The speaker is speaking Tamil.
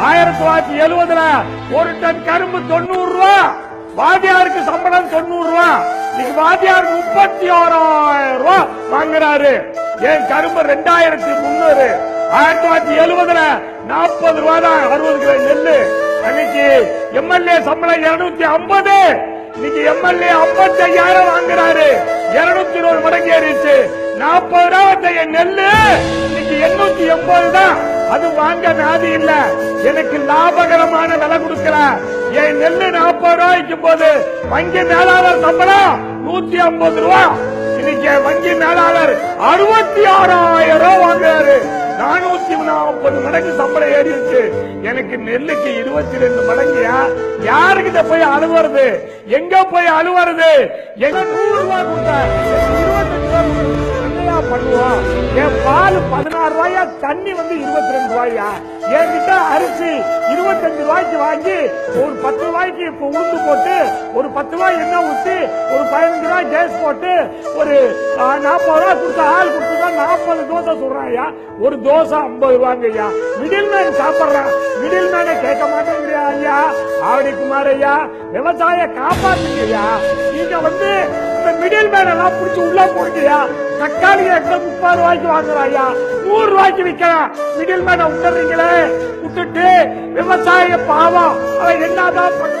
1970 ஒரு டன் கரும்பு 90 ரூபாய், வாத்தியாருக்கு சம்பளம் 90 ரூபாய். இன்னைக்கு வாத்தியார் 36,000 ரூபாய் வாங்குறாரு. என் கரும்பு 2300. 1970 40 ரூபாய் தான் 60 கிலோ நெல்லு. அன்னைக்கு எம்எல்ஏ சம்பளம் 250. இன்னைக்கு எம்எல்ஏ 55,000 வாங்குறாரு. 220 மடங்கு ஏறிச்சு. 40 ரூபாய் நெல்லு இன்னைக்கு 880 தான். அது வாங்க நாதி இல்ல. எனக்கு லாபகரமான விலை கொடுக்கல. என் நெல்லு 40 ரூபாய்க்கு போது வங்கி மேலாளர் சம்பளம் 150 ரூபாய். இன்னைக்கு வங்கி மேலாளர் 66,000 ரூபாய் வாங்குறாரு. 440 மடங்கு சம்பளம் ஏறிடுச்சு. எனக்கு நெல்லுக்கு 22 மடங்குயா. யாருக்கிட்ட போய் அழுவுறது? எங்க போய் அழுவுறது? எங்க 100 ரூபாய் கொடுத்தா 25 ரூபாய் பண்ணுவோம். என் பால் 16 ரூபாயா, தண்ணி 22 ரூபாயா. என்கிட்ட அரிசி 25 ரூபாய்க்கு வாங்கி ஒரு 10 ரூபாய்க்கு உளுந்து போட்டு ஒரு 10 ரூபாய் எண்ணெய் ஊற்றி ஒரு 15 ரூபாய் கேஸ் போட்டு ஒரு 40 ரூபாய் கொடுத்த ஆள் கொடுத்துதான் 40 தோசை சொல்றாயா. ஒரு தோசை 50 ரூபாய்ங்கய்யா. மிடில் மேன் சாப்பிடுறான். மிடில் மேனை கேட்க மாட்டேங்கிறியா ஐயா? ஆவடி குமார் ஐயா, விவசாய காப்பாத்துங்கய்யா. நீங்க மிடில் மேன் எல்லாம் பிடிச்சி உள்ள போடுங்கய்யா. தக்காளி 30 ரூபாய்க்கு வாங்குறாயா, 100 ரூபாய்க்கு விற்கிறான். மிடில் மேனை விட்டுறீங்களே, விட்டுட்டு விவசாய பாவம் அவன் என்னதான் பண்ண